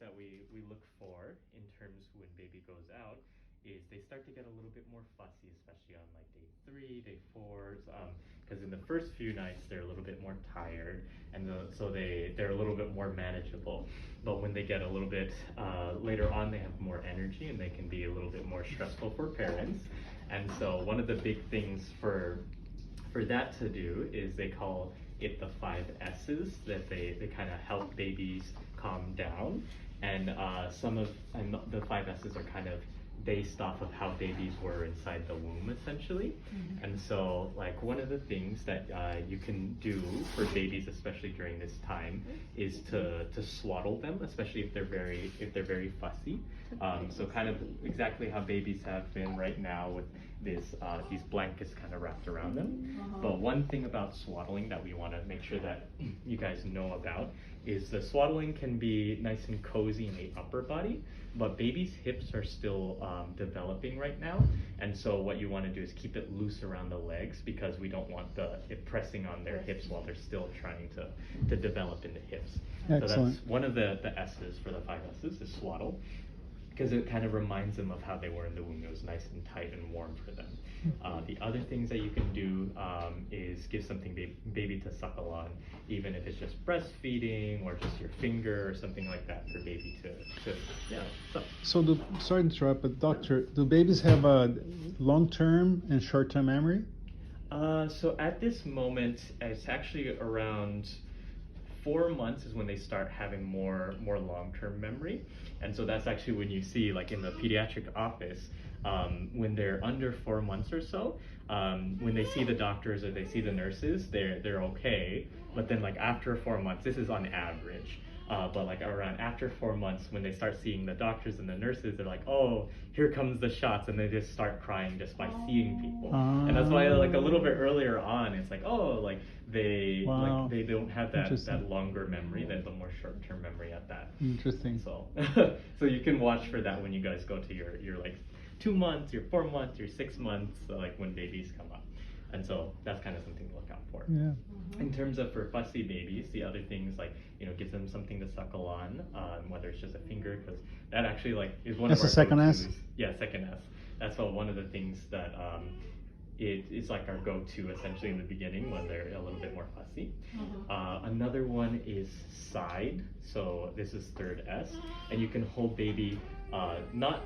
that we look for in terms when baby goes out is they start to get a little bit more fussy, especially on like day 3, day 4, because in the first few nights they're a little bit more tired, and so they're a little bit more manageable. But when they get a little bit later on, they have more energy and they can be a little bit more stressful for parents. And so one of the big things for that to do is they call it the 5 S's, that they kind of help babies calm down. And the 5 S's are kind of based off of how babies were inside the womb, essentially. And so like one of the things that you can do for babies, especially during this time, is to swaddle them, especially if they're very fussy. So kind of exactly how babies have been right now, with these blankets kind of wrapped around them. But one thing about swaddling that we want to make sure that you guys know about is the swaddling can be nice and cozy in the upper body, but babies' hips are still developing right now. And so what you want to do is keep it loose around the legs, because we don't want it pressing on their hips while they're still trying to develop in the hips. Excellent. So that's one of the S's for the 5 S's, is swaddle, because it kind of reminds them of how they were in the womb. It was nice and tight and warm for them. The other things that you can do is give something baby to suckle on, even if it's just breastfeeding or just your finger or something like that, for baby to suck. So sorry to interrupt, but doctor, do babies have a long-term and short-term memory? So at this moment, it's actually around 4 months is when they start having more long-term memory. And so that's actually when you see, like in the pediatric office, when they're under 4 months or so, when they see the doctors or they see the nurses, they're okay. But then like after 4 months, this is on average, but like around after 4 months, when they start seeing the doctors and the nurses, they're like, oh, here comes the shots, and they just start crying just by seeing people. And that's why like a little bit earlier on, it's like, oh, like they don't have that longer memory. They have a more short-term memory at that. Interesting. So so you can watch for that when you guys go to your like 2 months, your 4 months, your 6 months, like when babies come up. And so that's kind of something to look out for. Yeah. In terms of for fussy babies, the other things like, give them something to suckle on, whether it's just a finger, because that actually like is one of our That's the second S? Yeah, second S. That's one of the things that it's like our go-to essentially in the beginning when they're a little bit more fussy. Another one is side. So this is third S, and you can hold baby not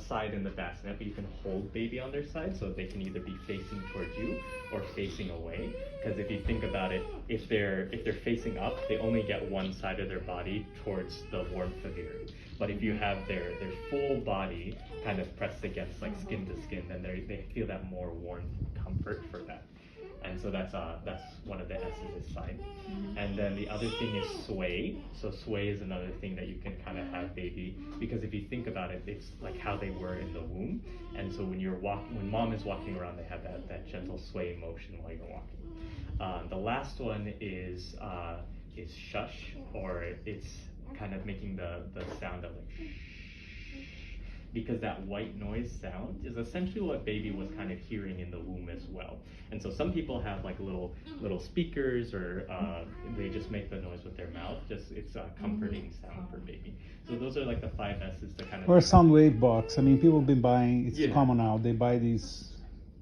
side in the bassinet, but you can hold baby on their side, so they can either be facing towards you or facing away. Because if you think about it, if they're facing up, they only get one side of their body towards the warmth of your. But if you have their full body kind of pressed against like skin to skin, then they feel that more warmth and comfort for that. And so that's one of the S's, is side. And then the other thing is sway. So sway is another thing that you can kind of have baby, because if you think about it, it's like how they were in the womb. And so when mom is walking around, they have that gentle sway motion while you're walking. The last one is shush, or it's kind of making the sound of like shh, because that white noise sound is essentially what baby was kind of hearing in the womb as well. And so some people have like little speakers, or they just make the noise with their mouth. It's a comforting sound for baby. So those are like the 5 S's to kind of. Or a sound wave box. I mean, people have been buying. It's common now. They buy these.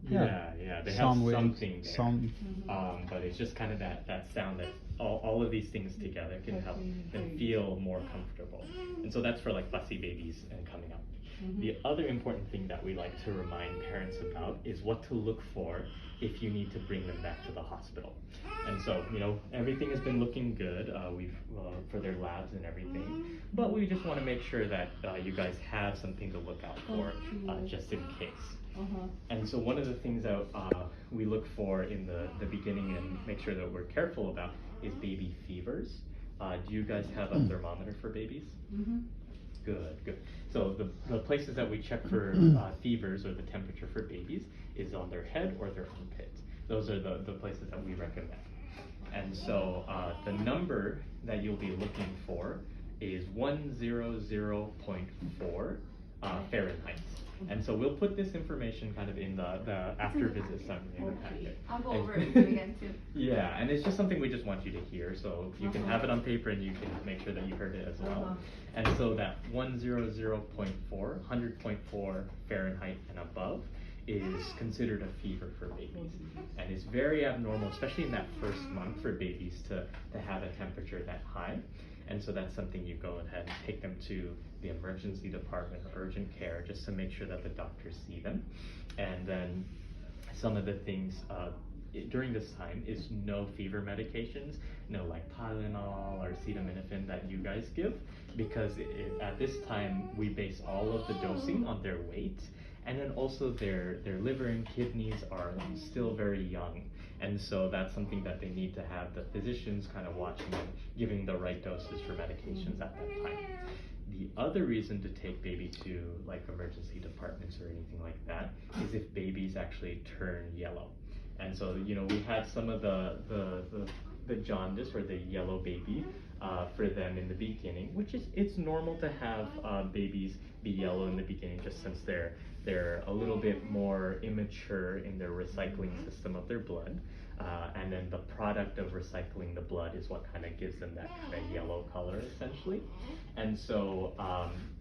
Yeah. They have something there. But it's just kind of that sound that all of these things together can help them feel more comfortable. And so that's for like fussy babies and coming up. The other important thing that we like to remind parents about is what to look for if you need to bring them back to the hospital. And so, everything has been looking good for their labs and everything, but we just want to make sure that you guys have something to look out for, just in case. And so one of the things that we look for in the beginning and make sure that we're careful about is baby fevers. Do you guys have a thermometer for babies? Good. So the places that we check for fevers, or the temperature for babies, is on their head or their armpit. Those are the places that we recommend. And so the number that you'll be looking for is 100.4 Fahrenheit. And so we'll put this information kind of in the after visit summary in the packet. I'll go over it again too. Yeah, and it's just something we just want you to hear, so you can have it on paper and you can make sure that you heard it as well. And so that 100.4, 100.4 Fahrenheit and above is considered a fever for babies. And it's very abnormal, especially in that first month, for babies to have a temperature that high. And so that's something you go ahead and take them to the emergency department or urgent care just to make sure that the doctors see them. And then some of the things during this time is no fever medications, no like Tylenol or acetaminophen that you guys give, because at this time we base all of the dosing on their weight, and then also their liver and kidneys are still very young. And so that's something that they need to have the physicians kind of watching and giving the right doses for medications at that time. The other reason to take baby to like emergency departments or anything like that is if babies actually turn yellow. And so, you know, we had some of the jaundice or the yellow baby for them in the beginning, which is, it's normal to have babies be yellow in the beginning just since they're a little bit more immature in their recycling system of their blood. And then the product of recycling the blood is what kind of gives them that kind of yellow color essentially. And so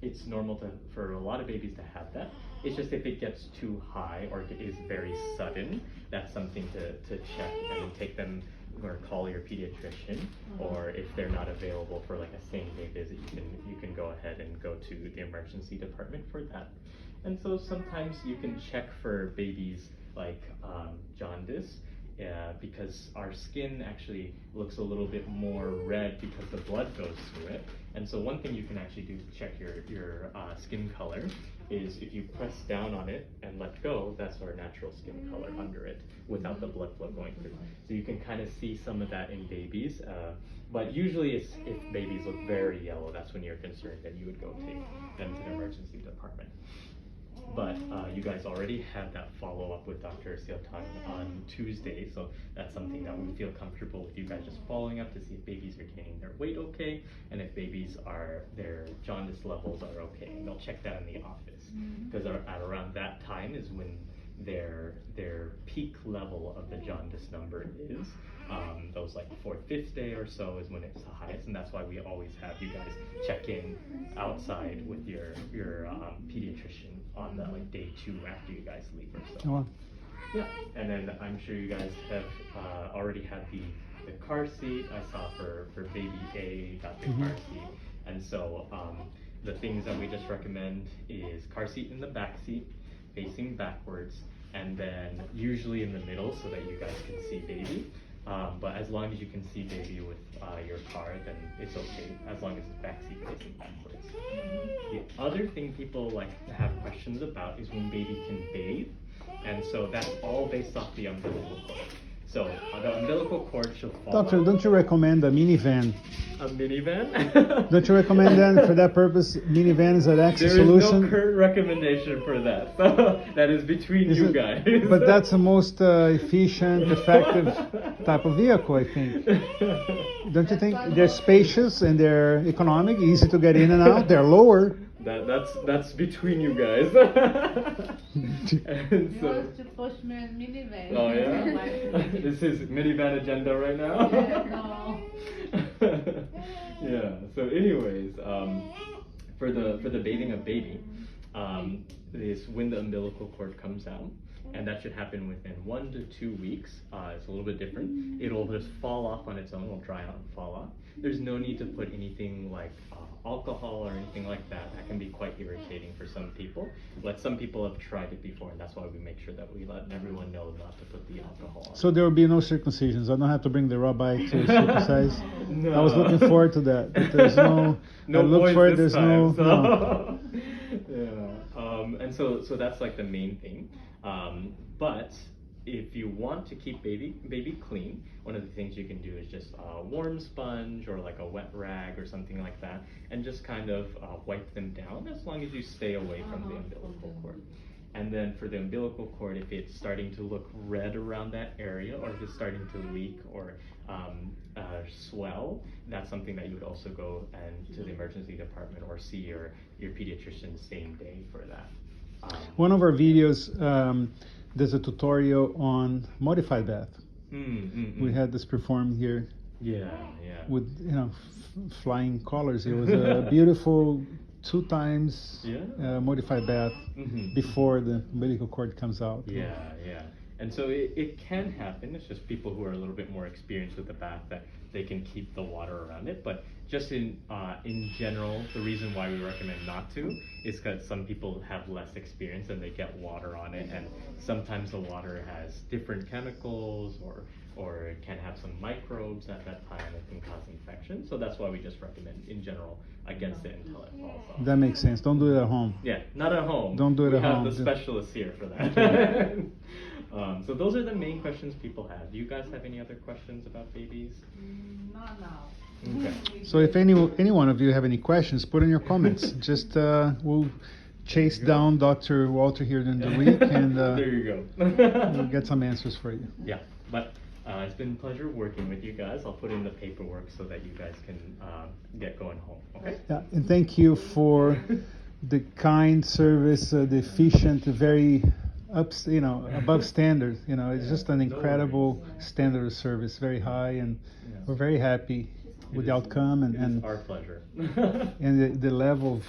it's normal for a lot of babies to have that. It's just if it gets too high or is very sudden, that's something to check and take them or call your pediatrician, or if they're not available for like a same-day visit, you can go ahead and go to the emergency department for that. And so sometimes you can check for babies like jaundice, because our skin actually looks a little bit more red because the blood goes through it. And so one thing you can actually do to check your skin color is if you press down on it and let go, that's our natural skin color under it without the blood flow going through. So you can kind of see some of that in babies, but usually if babies look very yellow, that's when you're concerned and you would go take them to the emergency department. But you guys already had that follow-up with Dr. Siotan on Tuesday, so that's something that we feel comfortable with you guys just following up to see if babies are gaining their weight okay, and if babies their jaundice levels are okay. And they'll check that in the office, because at around that time is when their peak level of the jaundice number is. Those like 4th, 5th day or so is when it's the highest, and that's why we always have you guys check in outside with your pediatrician on the like day 2 after you guys leave or so. Oh. Yeah, and then I'm sure you guys have already had the car seat. I saw for baby A got the car seat, and so the things that we just recommend is car seat in the back seat, facing backwards, and then usually in the middle so that you guys can see baby. But as long as you can see baby with your car, then it's okay, as long as it's backseat facing backwards. The other thing people like to have questions about is when baby can bathe, and so that's all based off the umbilical cord. So the umbilical cord should follow. Doctor, don't you recommend a minivan? A minivan? Don't you recommend that for that purpose? Minivan is an access solution? There is no current recommendation for that. So that is between you guys. But that's the most efficient, effective type of vehicle, I think. Don't you think? They're spacious and they're economic, easy to get in and out. They're lower. That's between you guys. And so, to push me in minivan. oh yeah? This is minivan agenda right now? Yeah, no. Yeah, so anyways, for the bathing of baby, is when the umbilical cord comes out, and that should happen within 1 to 2 weeks. It's a little bit different. It'll just fall off on its own, it'll dry out and fall off. There's no need to put anything like alcohol or anything like that. That can be quite irritating for some people. But some people have tried it before, and that's why we make sure that we let everyone know not to put the alcohol on. So there will be no circumcisions. I don't have to bring the rabbi to circumcise. No. I was looking forward to that. But there's no. No I looked boys for it. this There's time, no. so. No. Yeah. And so that's like the main thing. But if you want to keep baby clean, one of the things you can do is just a warm sponge or like a wet rag or something like that, and just kind of wipe them down as long as you stay away from the umbilical cord. And then for the umbilical cord, if it's starting to look red around that area, or if it's starting to leak or swell, that's something that you would also go and to the emergency department or see your pediatrician same day for that. One of our videos, there's a tutorial on modified bath. We had this performed here. Yeah. With flying colors. It was a beautiful 2 times modified bath before the umbilical cord comes out. Yeah. And so it can happen. It's just people who are a little bit more experienced with the bath that they can keep the water around it. But just in general, the reason why we recommend not to is because some people have less experience and they get water on it, and sometimes the water has different chemicals or it can have some microbes at that time that can cause infection. So that's why we just recommend in general against it until it falls off. That makes sense. Don't do it at home. Yeah, not at home. Don't do it at home. We have the specialists here for that. So those are the main questions people have. Do you guys have any other questions about babies? Not now. Okay. So if any one of you have any questions, put in your comments. Just we'll chase down Dr. Walter here during the week, and there you go. we'll get some answers for you. Yeah, but it's been a pleasure working with you guys. I'll put in the paperwork so that you guys can get going home. Okay. Yeah, and thank you for the kind service, the efficient, very above standard. It's just an incredible standard of service, very high, and we're very happy with the outcome and our pleasure. and the level of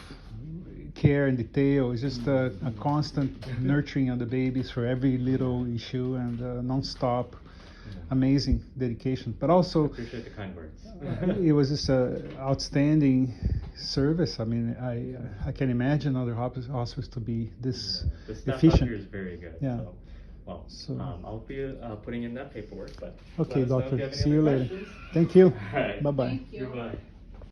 care and detail is just a constant nurturing of the babies for every little issue, and non-stop amazing dedication. But also appreciate the kind words. it was just an outstanding service. I mean, I can imagine other hospitals to be this the staff efficient. out here is very good. Yeah. I'll be putting in that paperwork. But okay, let us know if doctor. you have any See you other later. questions. Thank you. All right. Bye bye. Thank you. Goodbye.